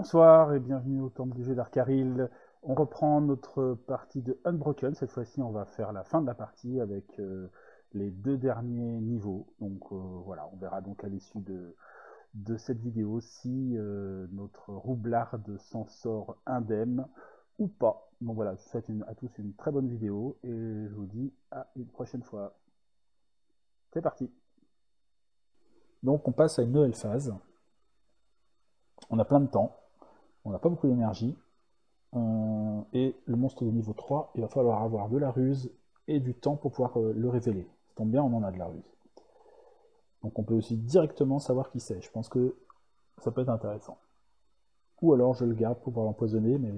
Bonsoir et bienvenue au temple du jeu d'Arkaril. On reprend notre partie de Unbroken. Cette fois-ci, on va faire la fin de la partie avec les deux derniers niveaux. Donc voilà, on verra donc à l'issue de cette vidéo si notre roublarde s'en sort indemne ou pas. Donc voilà, je vous souhaite à tous une très bonne vidéo et je vous dis à une prochaine fois. C'est parti. Donc on passe à une nouvelle phase. On a plein de temps, on n'a pas beaucoup d'énergie. Et le monstre de niveau 3, il va falloir avoir de la ruse et du temps pour pouvoir le révéler. Ça tombe bien, on en a de la ruse. Donc on peut aussi directement savoir qui c'est. Je pense que ça peut être intéressant. Ou alors je le garde pour pouvoir l'empoisonner, mais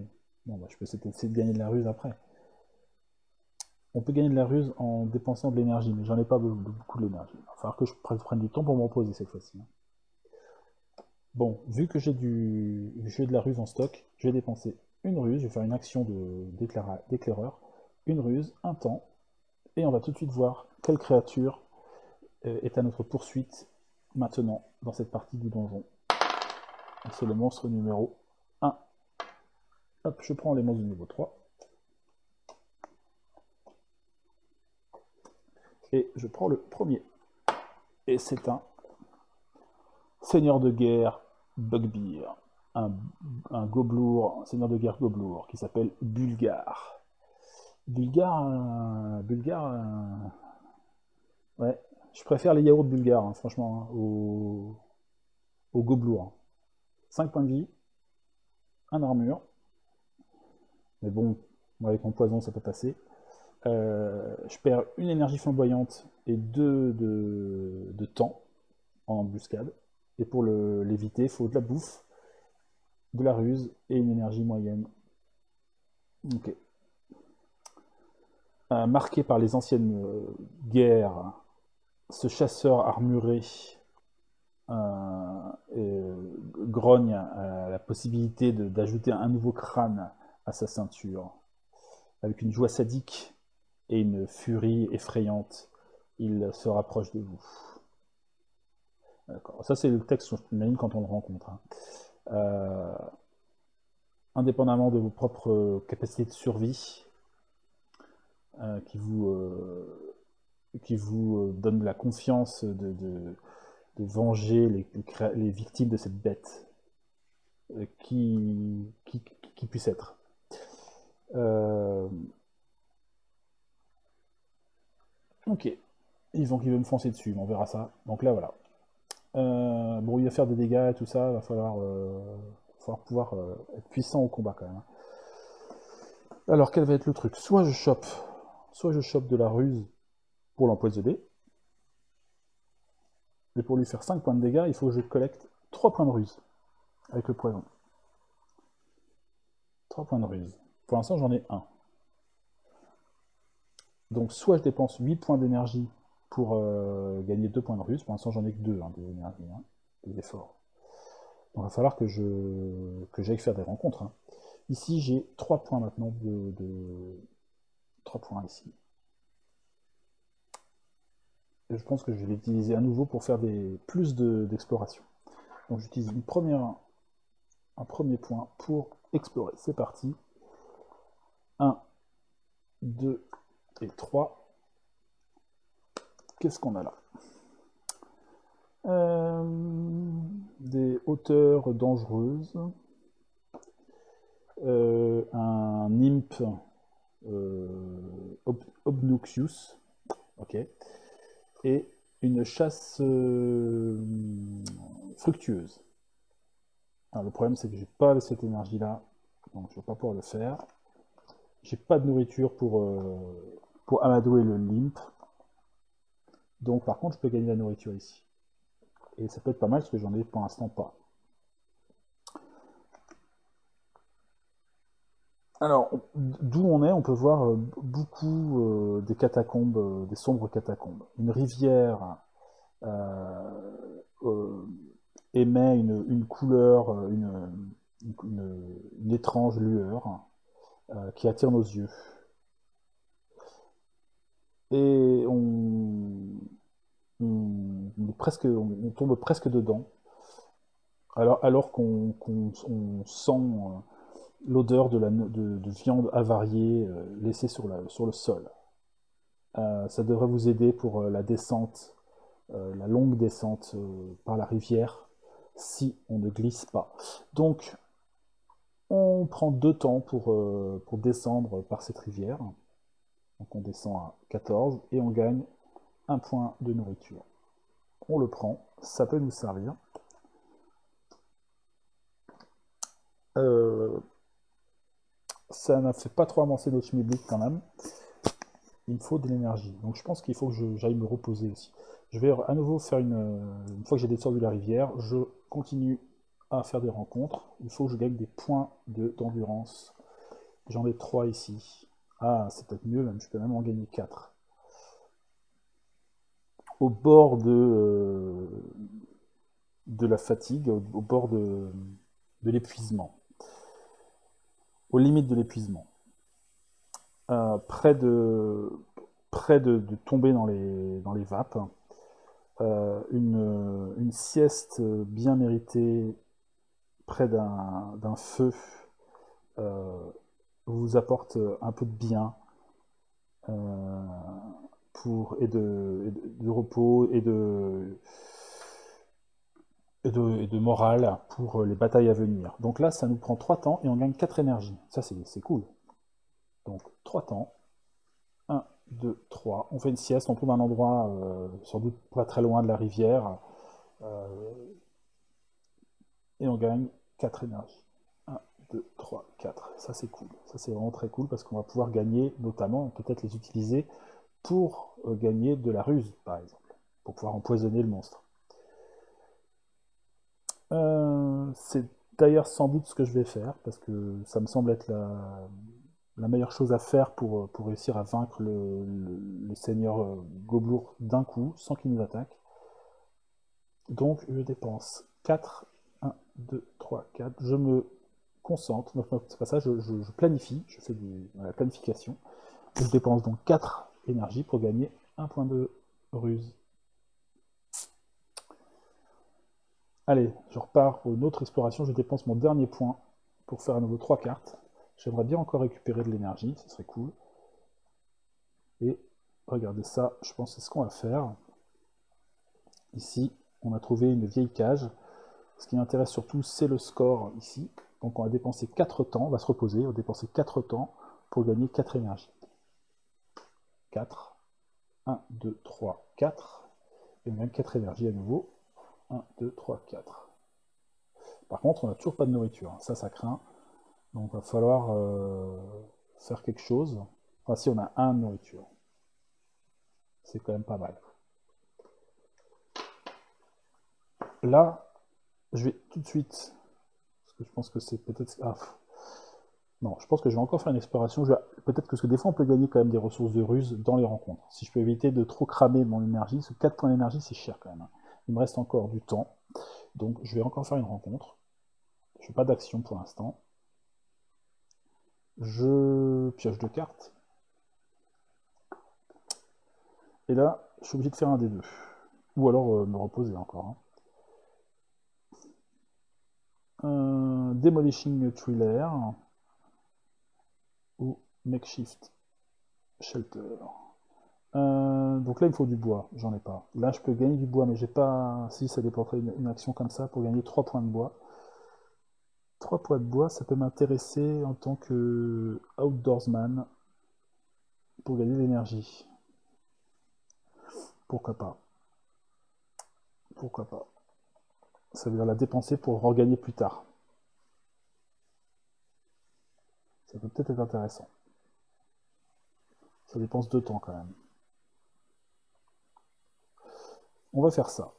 bon, bah, je peux essayer de gagner de la ruse après. On peut gagner de la ruse en dépensant de l'énergie, mais j'en ai pas beaucoup de l'énergie. Il va falloir que je prenne du temps pour m'en poser cette fois-ci. Bon, vu que j'ai de la ruse en stock, je vais dépenser une ruse, je vais faire une action d'éclaireur, une ruse, un temps, et on va tout de suite voir quelle créature est à notre poursuite maintenant dans cette partie du donjon. C'est le monstre numéro 1. Hop, je prends les monstres du niveau 3. Et je prends le premier. Et c'est un seigneur de guerre Bugbear. Un gobelour, un seigneur de guerre gobelour qui s'appelle Bulgar. Ouais, je préfère les yaourts bulgares, hein, franchement, hein, au gobelour. Hein. 5 points de vie, 1 armure. Mais bon, moi avec mon poison, ça peut passer. Je perds une énergie flamboyante et 2 de temps en embuscade. Et pour l'éviter, il faut de la bouffe, de la ruse et une énergie moyenne. Ok. Marqué par les anciennes guerres, ce chasseur armuré grogne la possibilité d'ajouter un nouveau crâne à sa ceinture. Avec une joie sadique et une furie effrayante, il se rapproche de vous. D'accord. Ça, c'est le texte, j'imagine, quand on le rencontre. Hein. Indépendamment de vos propres capacités de survie, qui vous donnent la confiance de venger les victimes de cette bête, qui puisse être. Ok. Il veut me foncer dessus, on verra ça. Donc là, voilà. Bon, il va faire des dégâts et tout ça, il va falloir pouvoir être puissant au combat quand même. Alors, quel va être le truc? Soit je chope de la ruse pour l'empoisonner, et pour lui faire 5 points de dégâts, il faut que je collecte 3 points de ruse avec le poison. 3 points de ruse. Pour l'instant, j'en ai 1. Donc, soit je dépense 8 points d'énergie pour gagner 2 points de ruse. Pour l'instant, j'en ai que 2 d'énergie, des efforts. Donc, il va falloir que j'aille faire des rencontres. Hein. Ici, j'ai 3 points maintenant 3 points ici. Et je pense que je vais l'utiliser à nouveau pour faire plus d'exploration. Donc j'utilise un premier point pour explorer. C'est parti. 1, 2 et 3. Qu'est-ce qu'on a là? Des hauteurs dangereuses. Un imp obnoxious. Ok. Et une chasse fructueuse. Alors, le problème, c'est que j'ai pas cette énergie-là, donc je vais pas pouvoir le faire. J'ai pas de nourriture pour amadouer le limp. Donc, par contre, je peux gagner la nourriture ici. Et ça peut être pas mal, parce que j'en ai pour l'instant pas. Alors, d'où on est, on peut voir beaucoup des catacombes, des sombres catacombes. Une rivière émet une couleur, une étrange lueur qui attire nos yeux. Et on tombe presque dedans. alors on sent l'odeur de viande avariée laissée sur le sol. Ça devrait vous aider pour la descente, la longue descente par la rivière, si on ne glisse pas. Donc, on prend 2 temps pour descendre par cette rivière. Donc on descend à 14 et on gagne 1 point de nourriture. On le prend, ça peut nous servir. Ça n'a fait pas trop avancer notre schmilblick quand même. Il me faut de l'énergie. Donc je pense qu'il faut que j'aille me reposer aussi. Je vais à nouveau faire une fois que j'ai descendu la rivière, je continue à faire des rencontres. Il faut que je gagne des points d'endurance. J'en ai 3 ici. Ah, c'est peut-être mieux, même, je peux même en gagner 4. Au bord de la fatigue, au bord de l'épuisement. Aux limites de l'épuisement. Près de tomber dans les vapes. Une sieste bien méritée près d'un feu vous apporte un peu de bien et de repos et de morale pour les batailles à venir. Donc là, ça nous prend 3 temps et on gagne 4 énergies. Ça, c'est cool. Donc 3 temps. 1, 2, 3. On fait une sieste, on trouve un endroit sans doute pas très loin de la rivière et on gagne 4 énergies. 1, 2, 3, 4. Ça c'est cool. Ça c'est vraiment très cool parce qu'on va pouvoir gagner, notamment, peut-être les utiliser pour gagner de la ruse, par exemple, pour pouvoir empoisonner le monstre. C'est d'ailleurs sans doute ce que je vais faire parce que ça me semble être la meilleure chose à faire pour réussir à vaincre le seigneur Goblour d'un coup, sans qu'il nous attaque. Donc je dépense 4, 1, 2, 3, 4, je me concentre, non, c'est pas ça, je planifie, je fais de la planification, je dépense donc 4 énergies pour gagner 1 point de ruse. Allez, je repars pour une autre exploration, je dépense mon dernier point pour faire à nouveau 3 cartes. J'aimerais bien encore récupérer de l'énergie, ce serait cool. Et regardez ça, je pense que c'est ce qu'on va faire. Ici, on a trouvé une vieille cage. Ce qui m'intéresse surtout, c'est le score ici. Donc on va dépenser 4 temps, on va se reposer, on va dépenser 4 temps pour gagner 4 énergies. 4, 1, 2, 3, 4. Et on gagne 4 énergies à nouveau. 1, 2, 3, 4. Par contre, on n'a toujours pas de nourriture. Ça craint. Donc il va falloir faire quelque chose. Enfin, si on a 1 de nourriture. C'est quand même pas mal. Là, je vais tout de suite, parce que je pense que c'est peut-être... Ah, non, je pense que je vais encore faire une exploration. Peut-être que des fois, on peut gagner quand même des ressources de ruse dans les rencontres. Si je peux éviter de trop cramer mon énergie, ce 4 points d'énergie, c'est cher quand même. Hein. Il me reste encore du temps. Donc, je vais encore faire une rencontre. Je fais pas d'action pour l'instant. Je pioche 2 cartes. Et là, je suis obligé de faire un des deux. Ou alors me reposer encore. Hein. Demolishing Thriller ou Makeshift Shelter. Donc là, il me faut du bois, j'en ai pas. Là, je peux gagner du bois, mais j'ai pas... Si, ça déporterait une action comme ça pour gagner 3 points de bois. 3 points de bois, ça peut m'intéresser en tant que outdoorsman pour gagner de l'énergie. Pourquoi pas? Pourquoi pas? Ça veut dire la dépenser pour regagner plus tard. Ça peut peut-être être intéressant. Ça dépense 2 temps quand même. On va faire ça.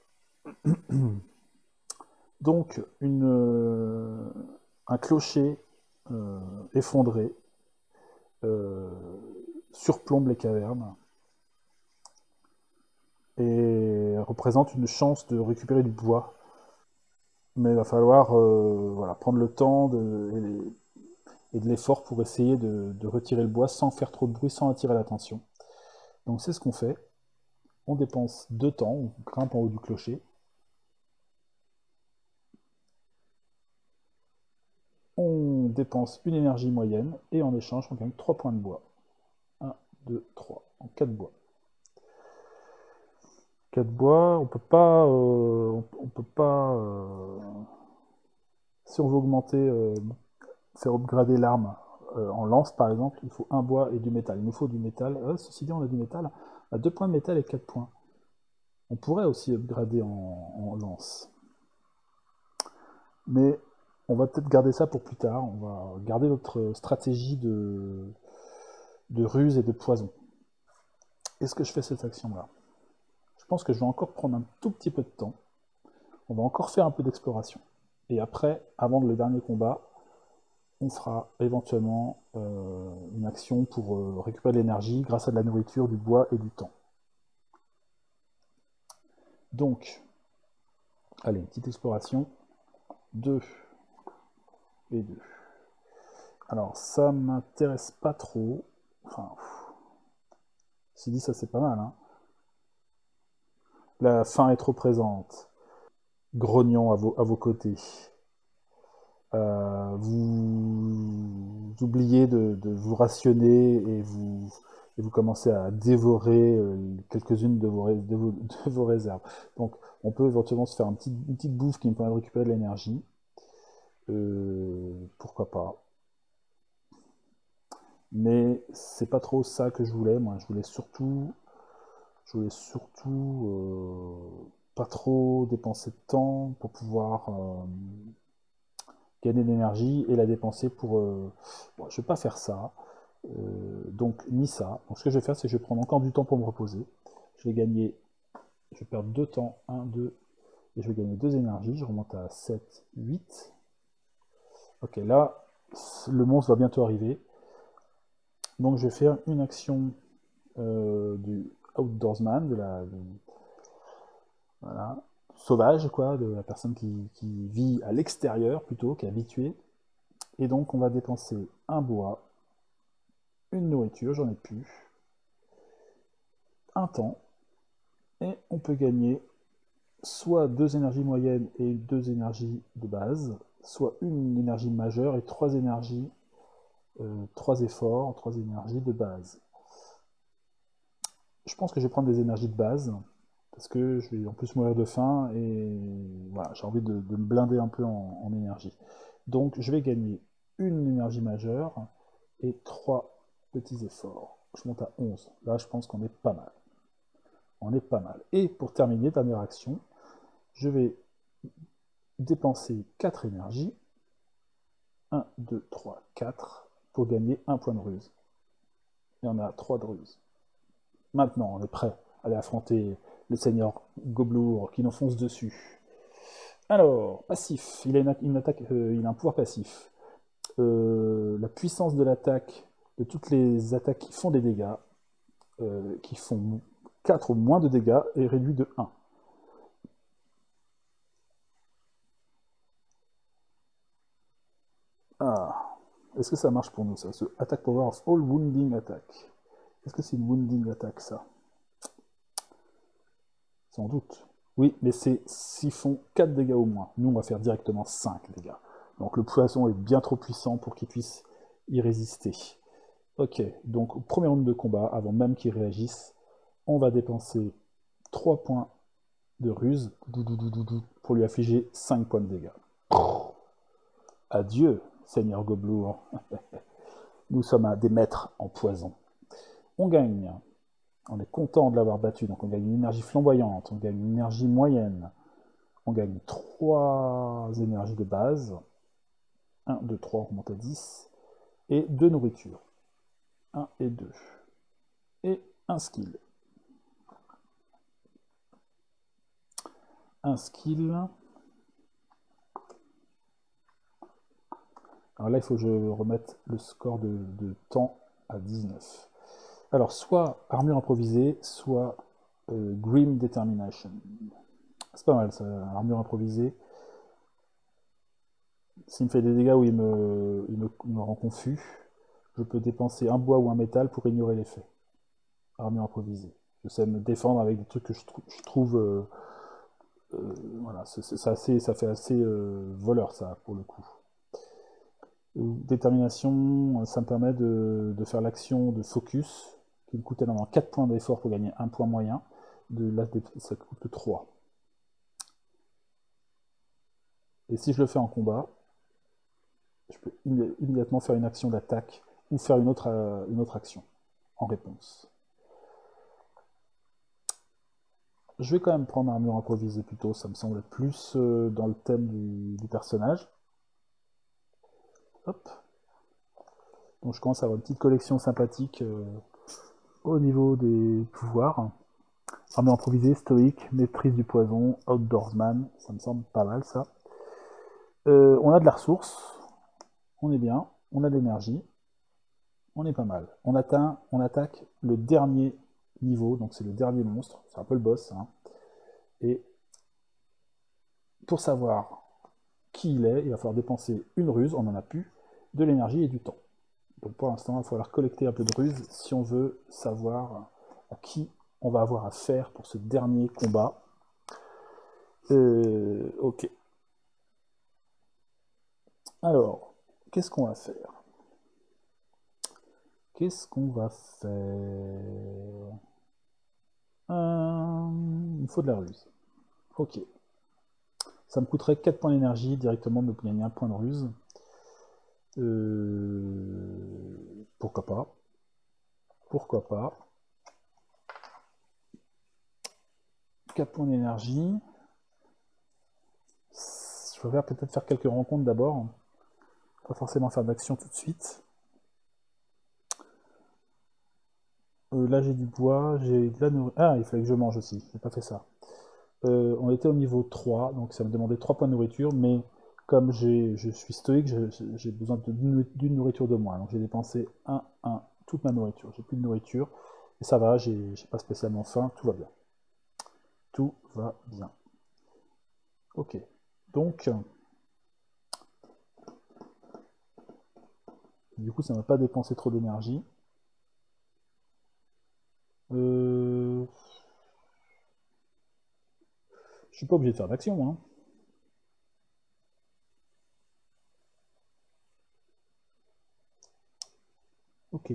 Donc, un clocher effondré surplombe les cavernes et représente une chance de récupérer du bois. Mais il va falloir voilà, prendre le temps et de l'effort pour essayer de retirer le bois sans faire trop de bruit, sans attirer l'attention. Donc c'est ce qu'on fait. On dépense 2 temps, on grimpe en haut du clocher. on dépense une énergie moyenne, et en échange, on gagne 3 points de bois. 1, 2, 3, en 4 bois. 4 bois, on peut pas... si on veut augmenter, faire upgrader l'arme en lance, par exemple, il faut un bois et du métal. Il nous faut du métal. Ceci dit, on a du métal. À 2 points de métal et 4 points. On pourrait aussi upgrader en lance. Mais on va peut-être garder ça pour plus tard. On va garder notre stratégie de ruse et de poison. Est-ce que je fais cette action-là? Je pense que je vais encore prendre un tout petit peu de temps. On va encore faire un peu d'exploration. Et après, avant le dernier combat, on fera éventuellement une action pour récupérer de l'énergie grâce à de la nourriture, du bois et du temps. Donc, allez, une petite exploration. 2 et 2. Alors, ça m'intéresse pas trop. Enfin, si dit ça, c'est pas mal. Hein. La faim est trop présente. Grognon à vos côtés. Vous oubliez de vous rationner et vous commencez à dévorer quelques-unes de vos réserves. Donc, on peut éventuellement se faire une petite bouffe qui me permet de récupérer de l'énergie. Pourquoi pas. Mais c'est pas trop ça que je voulais. Moi, je voulais surtout pas trop dépenser de temps pour pouvoir gagner de l'énergie et la dépenser pour... Bon, je vais pas faire ça. Donc, ni ça. Donc, ce que je vais faire, c'est que je vais prendre encore du temps pour me reposer. Je vais gagner... Je vais perdre 2 temps. 1, 2. Et je vais gagner 2 énergies. Je remonte à 7, 8. Ok, là, le monstre va bientôt arriver. Donc, je vais faire une action du outdoorsman, voilà, sauvage, quoi, de la personne qui vit à l'extérieur plutôt qu'habituée. Et donc, on va dépenser un bois, une nourriture, j'en ai plus, un temps, et on peut gagner soit 2 énergies moyennes et 2 énergies de base, soit une énergie majeure et 3 énergies, 3 efforts, 3 énergies de base. Je pense que je vais prendre des énergies de base, parce que je vais en plus mourir de faim, et voilà, j'ai envie de me blinder un peu en énergie. Donc je vais gagner une énergie majeure et 3 petits efforts. Je monte à 11. Là, je pense qu'on est pas mal. On est pas mal. Et pour terminer, dernière action, je vais dépenser 4 énergies. 1, 2, 3, 4, pour gagner 1 point de ruse. Et on a 3 de ruse. Maintenant, on est prêt à aller affronter le seigneur Goblour qui nous fonce dessus. Alors, passif, il a une attaque, il a un pouvoir passif. La puissance de l'attaque, de toutes les attaques qui font des dégâts, qui font 4 ou moins de dégâts, est réduit de 1. Ah, est-ce que ça marche pour nous, ça? Ce attack power of all wounding attack. Est-ce que c'est une wounding attack, ça? Sans doute. Oui, mais c'est s'ils font 4 dégâts au moins. Nous, on va faire directement 5 dégâts. Donc le poisson est bien trop puissant pour qu'il puisse y résister. Ok, donc premier round de combat, avant même qu'il réagisse, on va dépenser 3 points de ruse pour lui affliger 5 points de dégâts. Adieu, Seigneur Goblour. Nous sommes des maîtres en poison. On gagne. On est content de l'avoir battu, donc on gagne une énergie flamboyante, on gagne une énergie moyenne, on gagne 3 énergies de base, 1, 2, 3, on remonte à 10, et 2 nourritures, 1 et 2, et un skill. Un skill. Alors là, il faut que je remette le score de temps à 19. Alors, soit armure improvisée, soit Grim Determination. C'est pas mal ça, armure improvisée. S'il me fait des dégâts où il me rend confus, je peux dépenser un bois ou un métal pour ignorer l'effet. Armure improvisée. Je sais me défendre avec des trucs que je trouve... voilà, ça fait assez voleur ça, pour le coup. Détermination, ça me permet de faire l'action de focus, qui me coûtait normalement 4 points d'effort pour gagner un point moyen. Là, ça coûte 3. Et si je le fais en combat, je peux immédiatement faire une action d'attaque ou faire une autre action en réponse. Je vais quand même prendre un mur improvisé plutôt, ça me semble plus dans le thème du personnage. Hop. Donc je commence à avoir une petite collection sympathique au niveau des pouvoirs. Armure improvisée, stoïque, maîtrise du poison, outdoorsman, ça me semble pas mal ça. On a de la ressource, on est bien, on a de l'énergie, on est pas mal. On attaque le dernier niveau, donc c'est le dernier monstre, c'est un peu le boss. Hein. Et pour savoir qui il est, il va falloir dépenser une ruse, on n'en a plus, de l'énergie et du temps. Donc pour l'instant, il va falloir collecter un peu de ruse si on veut savoir à qui on va avoir à faire pour ce dernier combat. Ok. Alors, qu'est-ce qu'on va faire? Qu'est-ce qu'on va faire? Il faut de la ruse. Ok. Ça me coûterait 4 points d'énergie directement de gagner un point de ruse. Pourquoi pas? Pourquoi pas? 4 points d'énergie. Je préfère peut-être faire quelques rencontres d'abord. Pas forcément faire d'action tout de suite. Là j'ai du bois, j'ai de la nourriture. Ah, il fallait que je mange aussi, j'ai pas fait ça. On était au niveau 3, donc ça me demandait 3 points de nourriture, mais comme je suis stoïque, j'ai besoin d'une nourriture de moins. Donc j'ai dépensé 1, toute ma nourriture. J'ai plus de nourriture, et ça va, j'ai pas spécialement faim, tout va bien. Tout va bien. Ok, donc, du coup ça ne m'a pas dépensé trop d'énergie. Je suis pas obligé de faire d'action, hein. Ok.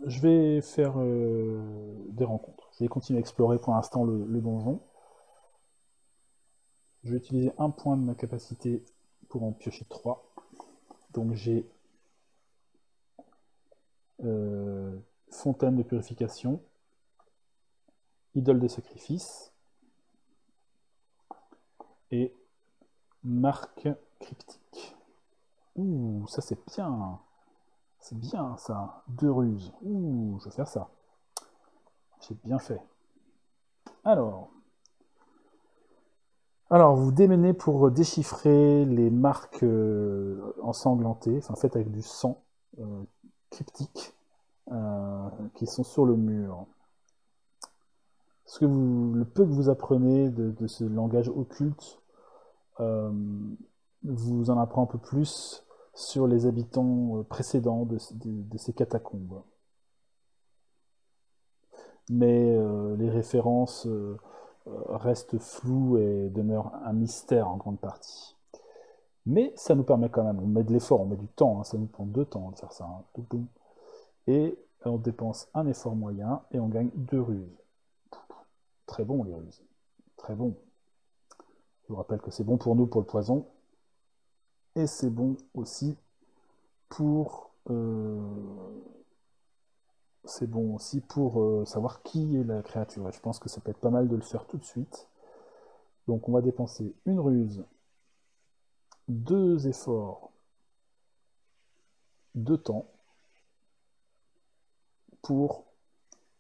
Je vais faire des rencontres. Je vais continuer à explorer pour l'instant le donjon. Je vais utiliser un point de ma capacité pour en piocher 3. Donc j'ai fontaine de purification, idole de sacrifice et marque cryptique. Ouh, ça c'est bien. C'est bien ça. 2 ruses. Ouh, je vais faire ça. J'ai bien fait. Alors, vous démenez pour déchiffrer les marques ensanglantées, enfin faites avec du sang cryptique, qui sont sur le mur. Le peu que vous apprenez de ce langage occulte vous en apprend un peu plus sur les habitants précédents de ces catacombes. Mais les références restent floues et demeurent un mystère en grande partie. Mais ça nous permet quand même, on met de l'effort, on met du temps, hein, ça nous prend 2 temps de faire ça. Hein, et on dépense un effort moyen et on gagne 2 ruses. Très bon les ruses, très bon. Je vous rappelle que c'est bon pour nous pour le poison, et c'est bon aussi pour savoir qui est la créature. Et je pense que ça peut être pas mal de le faire tout de suite. Donc on va dépenser une ruse, 2 efforts, 2 temps pour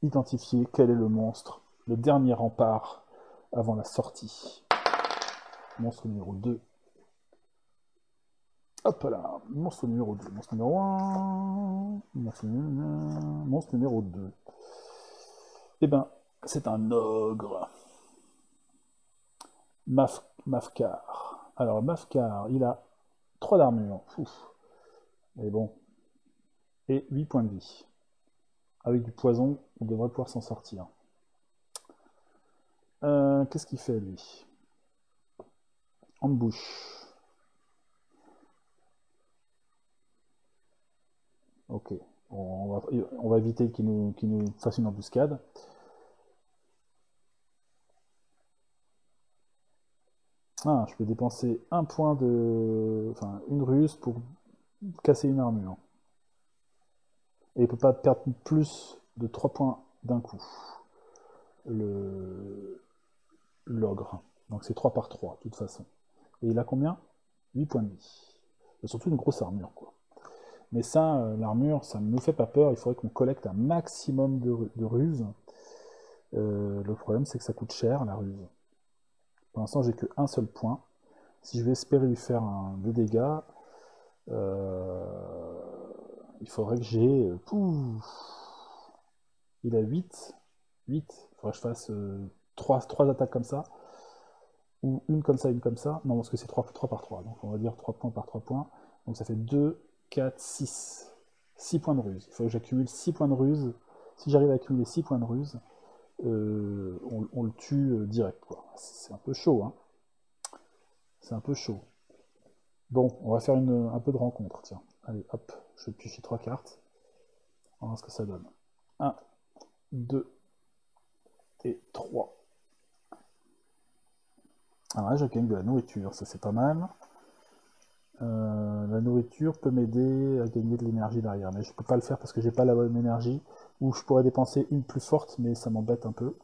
identifier quel est le monstre, le dernier rempart avant la sortie. Monstre numéro 2. Hop là, monstre numéro 2, monstre numéro 1, monstre numéro 2. Eh ben, c'est un ogre. Mafkar. Alors, Mafkar, il a 3 d'armure. Mais bon. Et 8 points de vie. Avec du poison, on devrait pouvoir s'en sortir. Qu'est-ce qu'il fait, lui? Ambush. Ok. On va éviter qu'il nous fasse une embuscade. Ah, je peux dépenser un point de... Enfin, une ruse pour casser une armure. Et il ne peut pas perdre plus de 3 points d'un coup. L'ogre. Donc c'est 3 par 3, de toute façon. Et il a combien? 8 points de vie. C'est surtout une grosse armure, quoi. Mais ça, l'armure, ça ne nous fait pas peur. Il faudrait qu'on collecte un maximum de ruses. Le problème, c'est que ça coûte cher, la ruse. Pour l'instant, j'ai qu'un seul point. Si je vais espérer lui faire des dégâts, il faudrait que j'ai... il a 8. 8. Il faudrait que je fasse 3 attaques comme ça. Ou une comme ça, une comme ça. Non, parce que c'est 3 par 3. Donc on va dire 3 points par 3 points. Donc ça fait 2, 4, 6. 6 points de ruse. Il faut que j'accumule 6 points de ruse. Si j'arrive à accumuler 6 points de ruse, on le tue direct, quoi. C'est un peu chaud, hein. C'est un peu chaud. Bon, on va faire un peu de rencontre, tiens. Allez, hop, je pioche 3 cartes. On va voir ce que ça donne. 1, 2 et 3. Alors là, je gagne de la nourriture, ça c'est pas mal. La nourriture peut m'aider à gagner de l'énergie derrière, mais je peux pas le faire parce que j'ai pas la bonne énergie. Ou je pourrais dépenser une plus forte, mais ça m'embête un peu.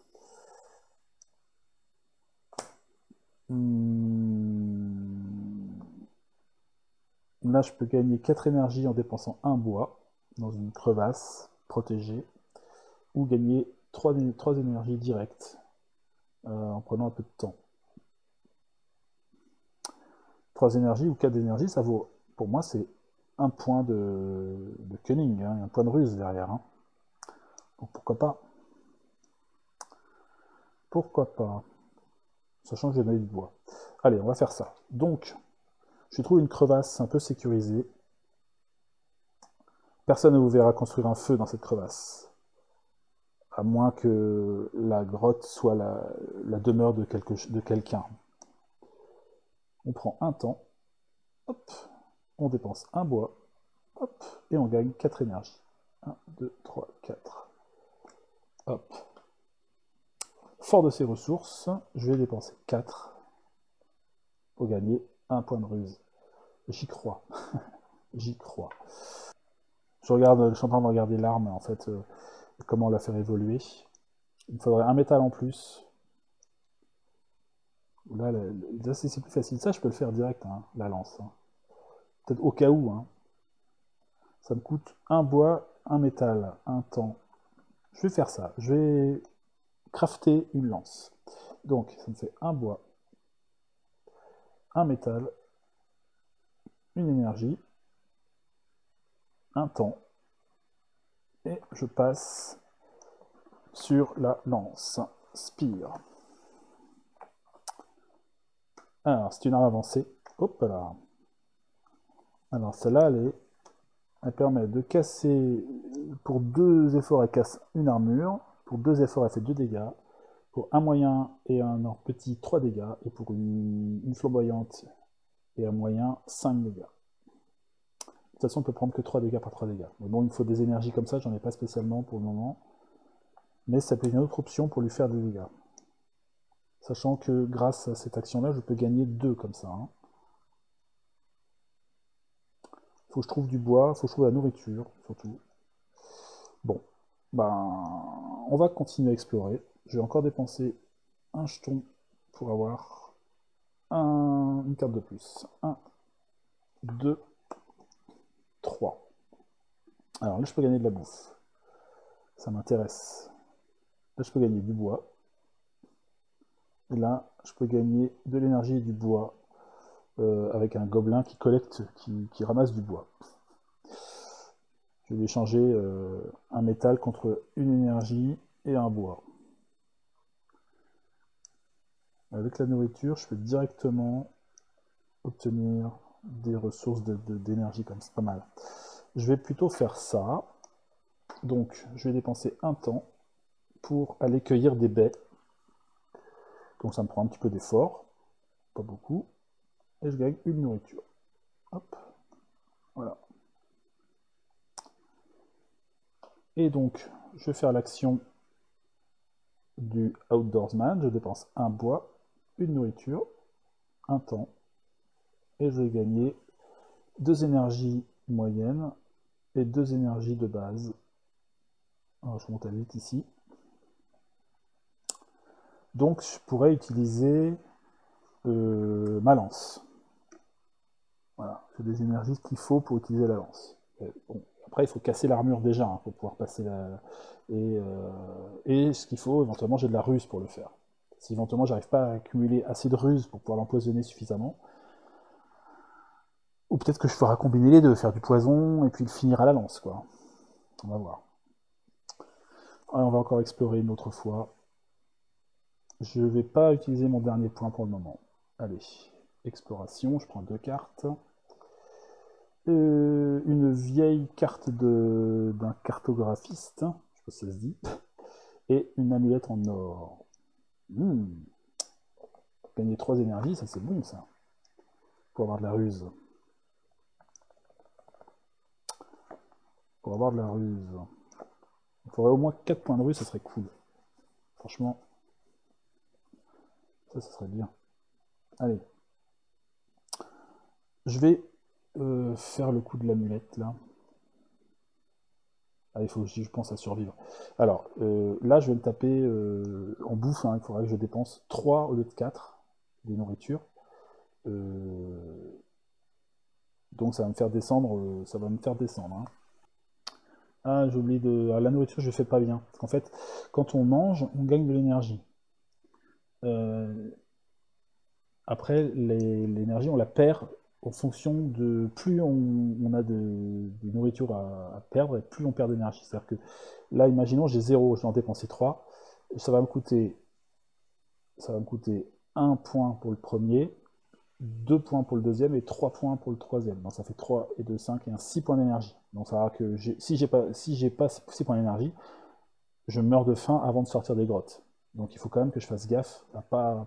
Là, je peux gagner 4 énergies en dépensant un bois dans une crevasse protégée, ou gagner 3 énergies directes en prenant un peu de temps. 3 énergies ou 4 énergies, ça vaut, pour moi, c'est un point de cunning, hein, un point de ruse derrière. Hein. Donc pourquoi pas? Pourquoi pas? Sachant que j'ai donné du bois. Allez, on va faire ça. Donc, je trouve une crevasse un peu sécurisée. Personne ne vous verra construire un feu dans cette crevasse. À moins que la grotte soit la demeure de quelqu'un. On prend un temps, hop, on dépense un bois, hop, et on gagne 4 énergies. 1, 2, 3, 4. Hop. Fort de ces ressources, je vais dépenser 4 pour gagner un point de ruse. J'y crois. J'y crois. Je suis en train de regarder l'arme, en fait, comment la faire évoluer. Il me faudrait un métal en plus. Là, c'est plus facile. Ça, je peux le faire direct, hein, la lance. Hein. Peut-être au cas où. Hein. Ça me coûte un bois, un métal, un temps. Je vais faire ça. Je vais crafter une lance. Donc, ça me fait un bois, un métal, une énergie, un temps. Et je passe sur la lance. Spire. Alors, c'est une arme avancée. Hop là. Alors, celle-là, elle permet de casser. Pour 2 efforts, elle casse une armure. Pour 2 efforts, elle fait 2 dégâts. Pour un moyen et un petit, 3 dégâts. Et pour une flamboyante et un moyen, 5 dégâts. De toute façon, on peut prendre que 3 dégâts par 3 dégâts. Mais bon, il me faut des énergies comme ça, j'en ai pas spécialement pour le moment. Mais ça peut être une autre option pour lui faire des dégâts. Sachant que grâce à cette action-là, je peux gagner 2 comme ça. Hein. Faut que je trouve du bois, faut que je trouve la nourriture, surtout. Bon, ben, on va continuer à explorer. Je vais encore dépenser un jeton pour avoir une carte de plus. 1, 2, 3. Alors là, je peux gagner de la bouffe. Ça m'intéresse. Là, je peux gagner du bois. Et là, je peux gagner de l'énergie et du bois avec un gobelin qui collecte, qui ramasse du bois. Je vais échanger un métal contre une énergie et un bois. Avec la nourriture, je peux directement obtenir des ressources d'énergie comme c'est pas mal. Je vais plutôt faire ça. Donc, je vais dépenser un temps pour aller cueillir des baies. Donc, ça me prend un petit peu d'effort, pas beaucoup. Et je gagne une nourriture. Hop, voilà. Et donc, je vais faire l'action du Outdoorsman. Je dépense un bois, une nourriture, un temps, et je vais gagner 2 énergies moyennes et 2 énergies de base. Alors, je monte à 8 ici. Donc, je pourrais utiliser ma lance. Voilà, c'est des énergies qu'il faut pour utiliser la lance. Bon, après, il faut casser l'armure déjà, pour pouvoir passer la... Et ce qu'il faut, éventuellement, j'ai de la ruse pour le faire. Si éventuellement, j'arrive pas à accumuler assez de ruse pour pouvoir l'empoisonner suffisamment, ou peut-être que je ferai combiner les deux, faire du poison et puis le finir à la lance, quoi. On va voir. Alors, on va encore explorer une autre fois. Je vais pas utiliser mon dernier point pour le moment. Allez, exploration, je prends 2 cartes. Une vieille carte d'un cartographiste, je sais pas si ça se dit, et une amulette en or. Gagner 3 énergies, ça c'est bon ça, pour avoir de la ruse. Pour avoir de la ruse. Il faudrait au moins 4 points de ruse, ça serait cool. Franchement, ça serait bien. Allez. Je vais faire le coup de l'amulette là. Ah, il faut que je pense à survivre. Alors, là, je vais me taper en bouffe. Il faudrait que je dépense 3 au lieu de 4 des nourritures. Donc, ça va me faire descendre. Hein. Ah, j'ai oublié de. Ah, la nourriture, je ne fais pas bien. Parce qu'en fait, quand on mange, on gagne de l'énergie. Après, l'énergie, on la perd en fonction de plus on a de nourriture à perdre et plus on perd d'énergie. C'est-à-dire que là, imaginons, j'ai 0, je vais en dépenser 3. Ça va me coûter 1 point pour le premier, 2 points pour le deuxième et 3 points pour le troisième. Donc ça fait 3 et 2, 5 et un 6 points d'énergie. Donc ça va que si j'ai pas 6 points d'énergie, je meurs de faim avant de sortir des grottes. Donc il faut quand même que je fasse gaffe à pas...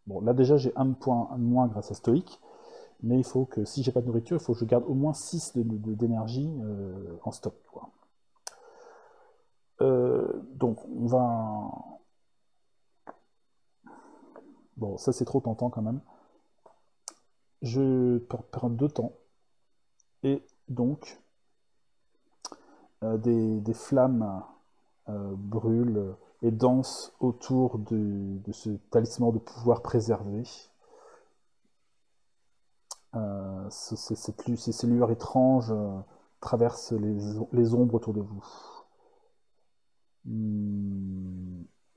Bon, là déjà j'ai 1 point de moins grâce à Stoïque, mais il faut que, si j'ai pas de nourriture, il faut que je garde au moins 6 d'énergie en stock. Quoi. Donc on va... Bon, ça c'est trop tentant quand même. Je perds 2 temps, et donc des flammes brûlent et dansent autour de ce talisman de pouvoir préservé. Ces lueurs étranges traversent les ombres autour de vous.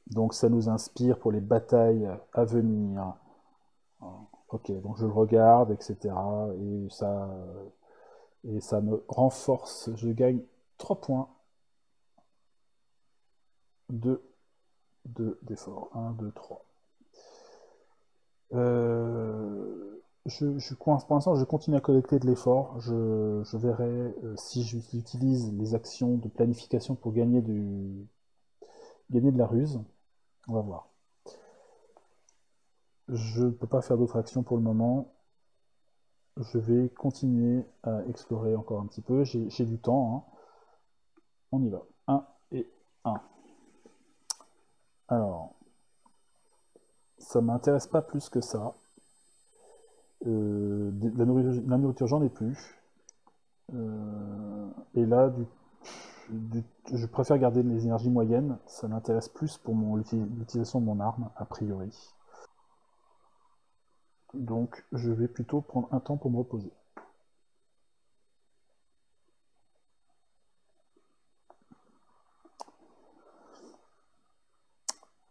Donc ça nous inspire pour les batailles à venir. Ok, donc je le regarde, etc. Et ça me renforce. Je gagne 3 points d'effort. 1, 2, 3. Pour l'instant, je continue à collecter de l'effort. Je verrai si j'utilise les actions de planification pour gagner de la ruse. On va voir. Je ne peux pas faire d'autres actions pour le moment. Je vais continuer à explorer encore un petit peu. J'ai du temps. Hein. On y va. 1 et 1. Alors, ça m'intéresse pas plus que ça. La nourriture, j'en ai plus. Et là, je préfère garder les énergies moyennes. Ça m'intéresse plus pour l'utilisation de mon arme, a priori. Donc, je vais plutôt prendre un temps pour me reposer.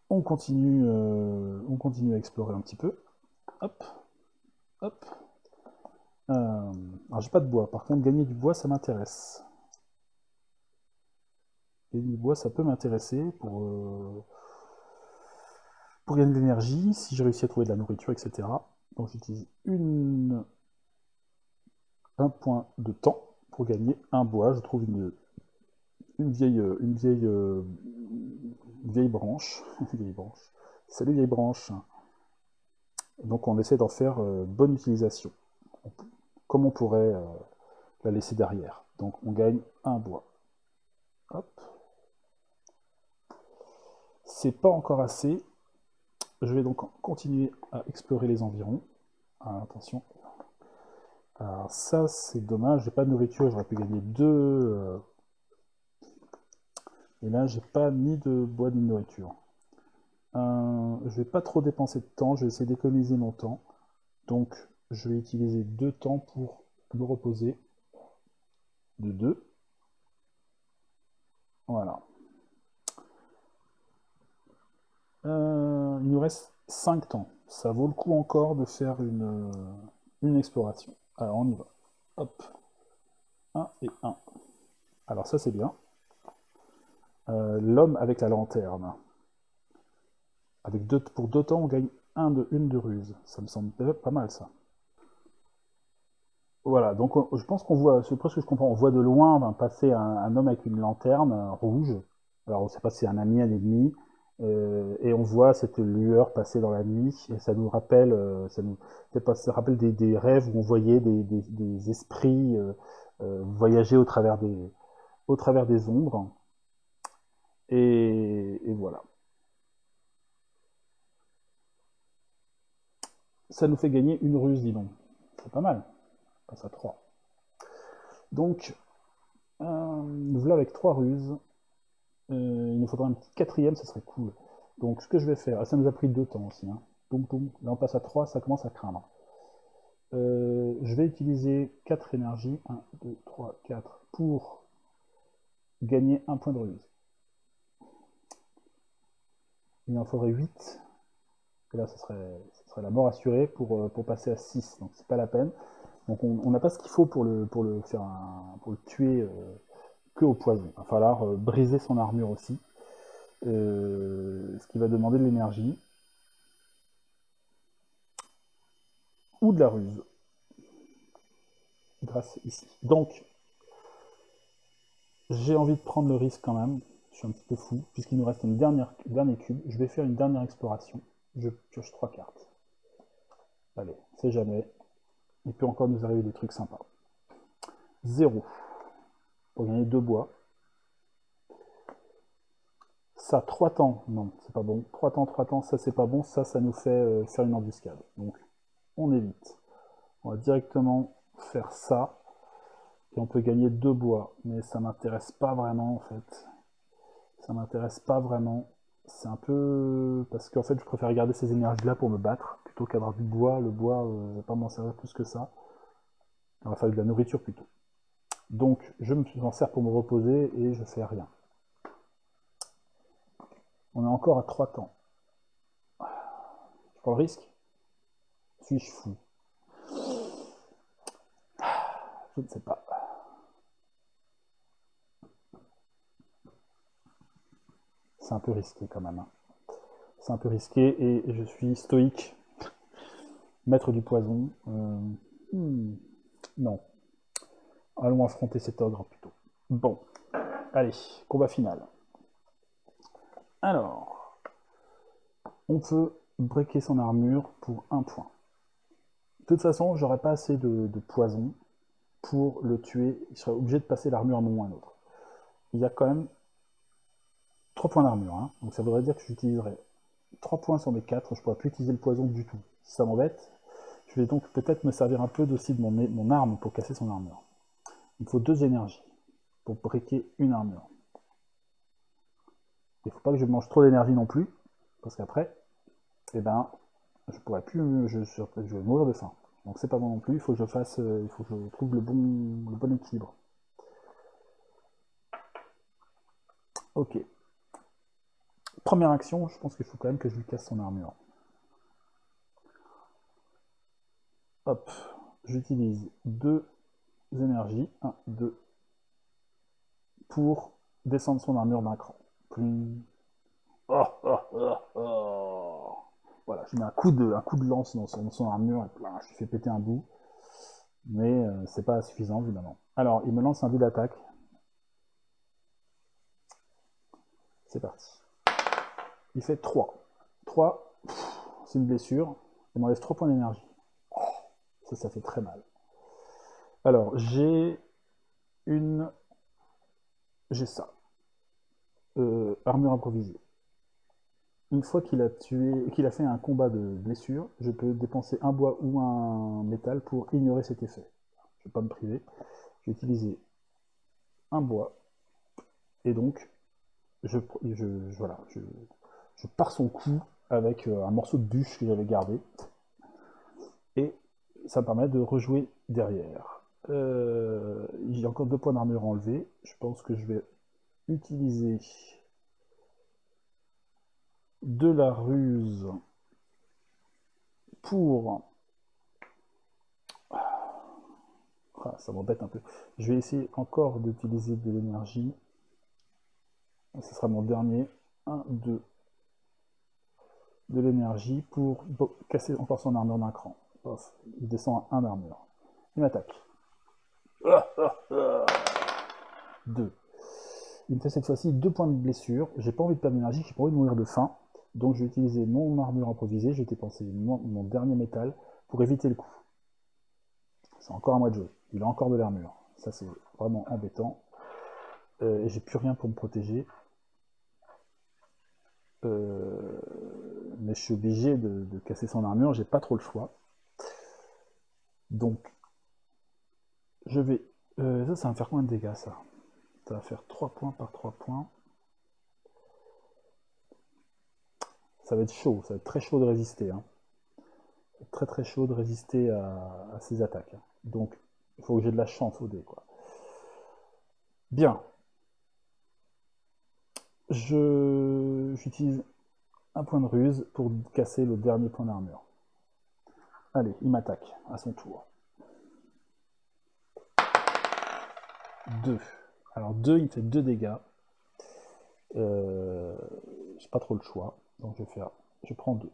On continue à explorer un petit peu. Hop, hop. Alors j'ai pas de bois, par contre gagner du bois ça m'intéresse. Gagner du bois ça peut m'intéresser pour gagner de l'énergie, si j'ai réussi à trouver de la nourriture, etc. Donc j'utilise un point de temps pour gagner un bois. Je trouve une vieille branche. Vieille branche. Salut vieille branche. Donc on essaie d'en faire bonne utilisation. Comme on pourrait la laisser derrière. Donc on gagne un bois. Hop. C'est pas encore assez. Je vais donc continuer à explorer les environs. Ah, attention. Alors ça, c'est dommage, j'ai pas de nourriture, j'aurais pu gagner 2. Et là, j'ai pas ni de bois ni de nourriture. Je vais pas trop dépenser de temps, je vais essayer d'économiser mon temps. Donc, je vais utiliser 2 temps pour me reposer. De 2. Voilà. Il nous reste 5 temps. Ça vaut le coup encore de faire une exploration. Alors, on y va. Hop. 1 et 1. Alors ça, c'est bien. L'homme avec la lanterne. Pour 2 temps, on gagne une de ruse. Ça me semble pas mal, ça. Voilà, donc je pense qu'on voit, c'est presque ce que je comprends, on voit de loin passer un homme avec une lanterne rouge. Alors on ne sait pas si c'est un ami, un ennemi, et on voit cette lueur passer dans la nuit, et ça nous rappelle, ça rappelle des rêves où on voyait des esprits voyager au travers des ombres. Et voilà. Ça nous fait gagner une ruse, dis donc. C'est pas mal. On passe à 3. Donc, voilà avec 3 ruses. Il nous faudra un petit quatrième, ça serait cool. Donc ce que je vais faire, ça nous a pris 2 temps aussi. Hein. Boum, boum. Là on passe à 3, ça commence à craindre. Je vais utiliser 4 énergies, 1, 2, 3, 4, pour gagner un point de ruse. Il en faudrait 8. Et là, ça serait la mort assurée pour passer à 6. Donc c'est pas la peine. Donc on n'a pas ce qu'il faut pour le tuer que au poison. Il va falloir briser son armure aussi. Ce qui va demander de l'énergie. Ou de la ruse. Grâce ici. Donc, j'ai envie de prendre le risque quand même. Je suis un petit peu fou, puisqu'il nous reste dernier cube. Je vais faire une dernière exploration. Je pioche 3 cartes. Allez, c'est jamais. Il peut encore nous arriver des trucs sympas. 0. Pour gagner 2 bois. Ça, 3 temps. Non, c'est pas bon. 3 temps, ça c'est pas bon. Ça nous fait faire une embuscade. Donc, on évite. On va directement faire ça. Et on peut gagner 2 bois. Mais ça m'intéresse pas vraiment en fait. Ça m'intéresse pas vraiment. C'est un peu... Parce qu'en fait, je préfère garder ces énergies-là pour me battre, plutôt qu'avoir du bois. Le bois, je vais pas m'en servir plus que ça. Il va falloir de la nourriture plutôt. Donc, je m'en sers pour me reposer et je fais rien. On est encore à 3 temps. Je prends le risque? Suis-je fou? Je ne sais pas. C'est un peu risqué quand même. Hein. C'est un peu risqué et je suis stoïque. Maître du poison. Non. Allons affronter cet ogre plutôt. Bon. Allez, combat final. Alors, on peut breaker son armure pour 1 point. De toute façon, j'aurais pas assez de poison pour le tuer. Il serait obligé de passer l'armure à un moment ou à un autre. Il y a quand même 3 points d'armure. Hein. Donc ça voudrait dire que j'utiliserai 3 points sur mes 4. Je pourrais plus utiliser le poison du tout. Si ça m'embête, je vais donc peut-être me servir un peu aussi de mon arme pour casser son armure. Il me faut 2 énergies pour breaker une armure. Il ne faut pas que je mange trop d'énergie non plus, parce qu'après, eh ben, je pourrais plus, je vais mourir de faim. Donc c'est pas bon non plus, il faut que je fasse, il faut que je trouve le bon équilibre. Ok. Première action, je pense qu'il faut quand même que je lui casse son armure. Hop, j'utilise 2 énergies, 1, 2, pour descendre son armure d'un cran. Oh, oh, oh, oh. Voilà, je mets un coup de lance dans son armure, et je lui fais péter un bout. Mais c'est pas suffisant, évidemment. Alors, il me lance un dé d'attaque. C'est parti. Il fait 3. 3, c'est une blessure. Il m'enlève 3 points d'énergie. Ça fait très mal. Alors, j'ai ça. armure improvisée. Une fois qu'il a fait un combat de blessure, je peux dépenser un bois ou un métal pour ignorer cet effet. Je ne vais pas me priver. Je vais utiliser un bois. Et donc, voilà, je pars son coup avec un morceau de bûche que j'avais gardé. Et ça me permet de rejouer derrière. J'ai encore 2 points d'armure enlevés. Je pense que je vais utiliser de la ruse pour... Ah, ça m'embête un peu. Je vais essayer encore d'utiliser de l'énergie. Ce sera mon dernier. 1, 2. De l'énergie pour casser encore son armure d'un cran. Off. Il descend à 1 d'armure. Il m'attaque. 2. Il me fait cette fois-ci 2 points de blessure. J'ai pas envie de perdre d'énergie, j'ai pas envie de mourir de faim. Donc je vais utiliser mon armure improvisée. Je vais dépenser mon dernier métal pour éviter le coup. C'est encore à moi de jouer. Il a encore de l'armure. Ça c'est vraiment embêtant. Et j'ai plus rien pour me protéger. Mais je suis obligé de casser son armure. J'ai pas trop le choix. Donc je vais... ça va me faire combien de dégâts ça? Ça va faire 3 points par 3 points. Ça va être chaud, ça va être très chaud de résister. Hein. Très très chaud de résister à ces attaques. Donc il faut que j'ai de la chance au dé, quoi. Bien. J'utilise un point de ruse pour casser le dernier point d'armure. Allez, il m'attaque à son tour. 2. Alors 2, il me fait 2 dégâts. J'ai pas trop le choix. Donc je prends 2.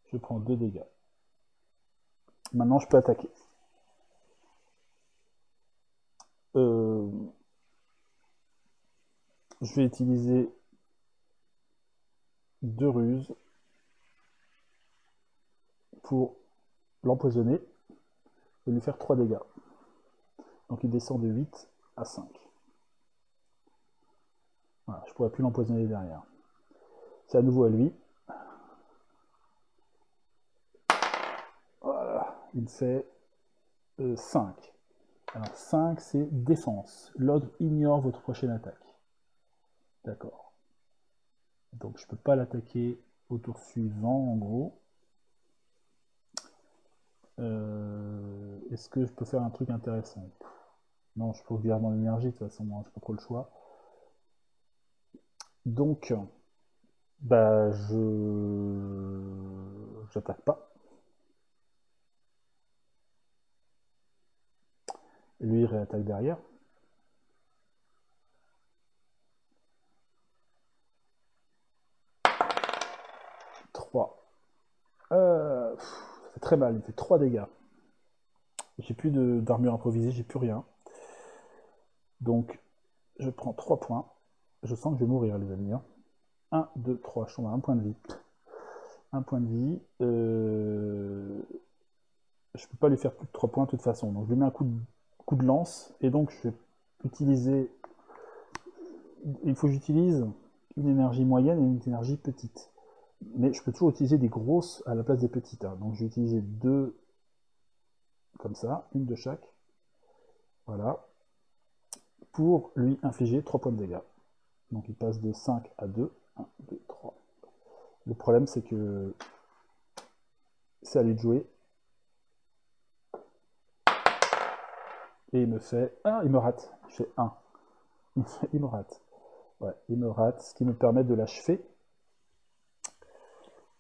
Je prends 2 dégâts. Maintenant, je peux attaquer. Je vais utiliser 2 ruses pour l'empoisonner et lui faire 3 dégâts. Donc il descend de 8 à 5. Voilà, je ne pourrais plus l'empoisonner derrière. C'est à nouveau à lui. Voilà, il fait 5. Alors 5, c'est défense. L'ogre ignore votre prochaine attaque. D'accord. Donc je ne peux pas l'attaquer au tour suivant, en gros. Est-ce que je peux faire un truc intéressant? Non, je peux garder mon énergie, de toute façon, moi, je n'ai pas trop le choix. Donc, bah, j'attaque pas. Et lui, il réattaque derrière. Ça fait très mal, il fait 3 dégâts. J'ai plus d'armure improvisée, j'ai plus rien. Donc, je prends 3 points. Je sens que je vais mourir, les amis. 1, 2, 3, je tombe à 1 point de vie. 1 point de vie. Je peux pas lui faire plus de 3 points de toute façon. Donc, je lui mets un coup de lance. Et donc, je vais utiliser... Il faut que j'utilise une énergie moyenne et une énergie petite. Mais je peux toujours utiliser des grosses à la place des petites. Hein. Donc, je vais utiliser 2 comme ça, une de chaque. Voilà. Pour lui infliger 3 points de dégâts. Donc il passe de 5 à 2. 1, 2, 3. Le problème, c'est que c'est à lui de jouer. Et il me fait... Ah, il me rate. Il fait 1. Il me rate. Ouais, il me rate, ce qui me permet de l'achever.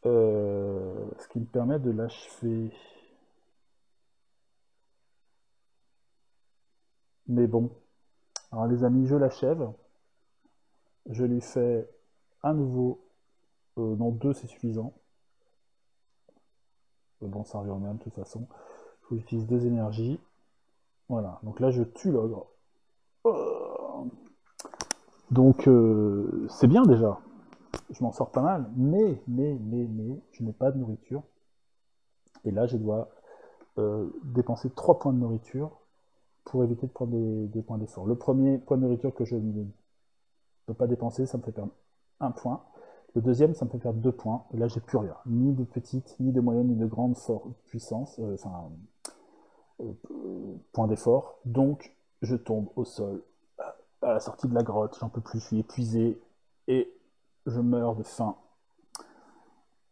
Ce qui me permet de l'achever. Mais bon. Alors les amis, je l'achève. Je lui fais un nouveau... non, 2 c'est suffisant. Bon, ça revient même de toute façon. Il faut que j'utilise 2 énergies. Voilà, donc là je tue l'ogre. Donc c'est bien déjà. Je m'en sors pas mal, mais, je n'ai pas de nourriture. Et là je dois dépenser 3 points de nourriture pour éviter de prendre des points d'effort. Le premier point de nourriture que je ne peux pas dépenser, ça me fait perdre 1 point. Le deuxième, ça me fait perdre 2 points. Et là, j'ai plus rien. Ni de petite, ni de moyenne, ni de grande puissance. Point d'effort. Donc, je tombe au sol à la sortie de la grotte. J'en peux plus, je suis épuisé. Et je meurs de faim.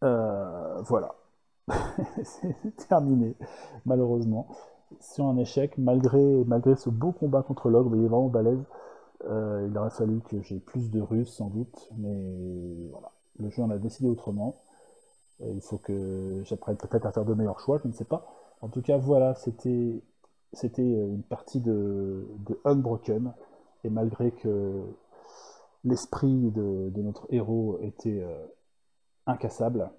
Voilà. C'est terminé, malheureusement. Sur un échec, malgré ce beau combat contre l'ogre, il est vraiment balèze. Il aurait fallu que j'ai plus de ruses sans doute, mais voilà. Le jeu en a décidé autrement. Il faut que j'apprenne peut-être à faire de meilleurs choix, je ne sais pas. En tout cas, voilà, c'était une partie de Unbroken. Et malgré que l'esprit de notre héros était incassable,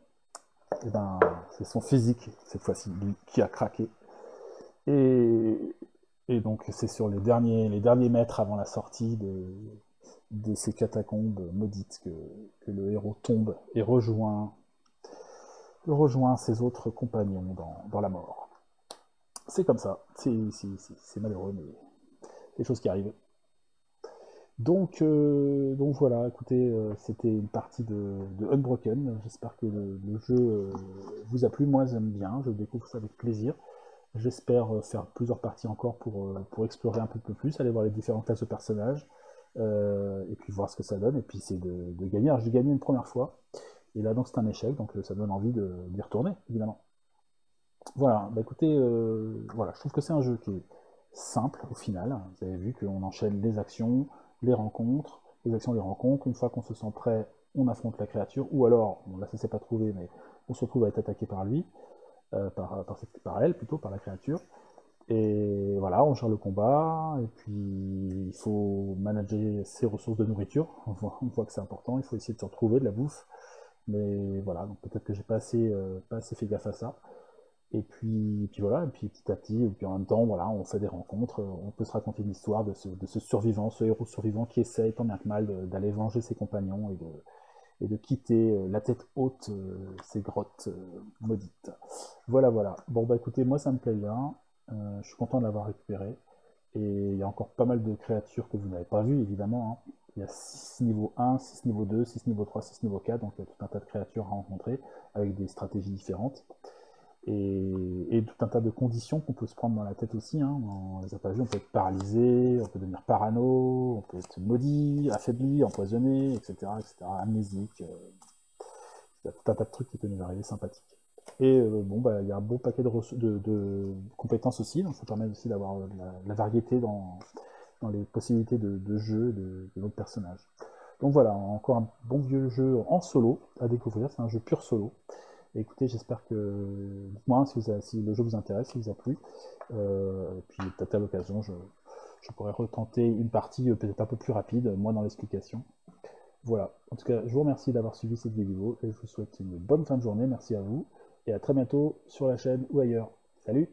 et ben, c'est son physique, cette fois-ci, qui a craqué. Et donc, c'est sur les derniers mètres avant la sortie de ces catacombes maudites que le héros tombe et rejoint ses autres compagnons dans la mort. C'est comme ça, c'est malheureux, mais des choses qui arrivent. Donc voilà, écoutez, c'était une partie de Unbroken. J'espère que le jeu vous a plu. Moi, j'aime bien, je découvre ça avec plaisir. J'espère faire plusieurs parties encore pour explorer un peu plus, aller voir les différentes classes de personnages, et puis voir ce que ça donne. Et puis c'est de gagner. Alors j'ai gagné une première fois, et là donc c'est un échec, donc ça donne envie d'y retourner, évidemment. Voilà, bah écoutez, voilà, je trouve que c'est un jeu qui est simple au final. Vous avez vu qu'on enchaîne les actions, les rencontres, les actions, les rencontres. Une fois qu'on se sent prêt, on affronte la créature, ou alors, bon là ça s'est pas trouvé, mais on se retrouve à être attaqué par lui, par elle plutôt, par la créature. Et voilà, on gère le combat, et puis il faut manager ses ressources de nourriture. On voit que c'est important, il faut essayer de se retrouver de la bouffe. Mais voilà, donc peut-être que j'ai pas assez fait gaffe à ça. Et puis voilà, et puis petit à petit, et puis en même temps, voilà, on fait des rencontres, on peut se raconter une histoire de ce survivant, ce héros survivant qui essaye tant bien que mal d'aller venger ses compagnons et de quitter la tête haute ces grottes maudites. Voilà, voilà. Bon bah écoutez, moi ça me plaît bien, je suis content de l'avoir récupéré, et il y a encore pas mal de créatures que vous n'avez pas vues évidemment, hein. Il y a 6 niveau 1, 6 niveau 2, 6 niveau 3, 6 niveau 4, donc il y a tout un tas de créatures à rencontrer, avec des stratégies différentes. Et tout un tas de conditions qu'on peut se prendre dans la tête aussi, hein. On les a pas vues, on peut être paralysé, on peut devenir parano, on peut être maudit, affaibli, empoisonné, etc., amnésique. Il y a tout un tas de trucs qui peuvent nous arriver sympathiques. Et bon, bah, il y a un bon paquet de compétences aussi, donc ça permet aussi d'avoir la variété dans les possibilités de jeu de notre personnage. Donc voilà, encore un bon vieux jeu en solo à découvrir, c'est un jeu pur solo. Et écoutez, j'espère que... Dites-moi si le jeu vous intéresse, si vous a plu. Et puis peut-être à l'occasion, je pourrais retenter une partie peut-être un peu plus rapide, moins dans l'explication. Voilà. En tout cas, je vous remercie d'avoir suivi cette vidéo et je vous souhaite une bonne fin de journée. Merci à vous et à très bientôt sur la chaîne ou ailleurs. Salut!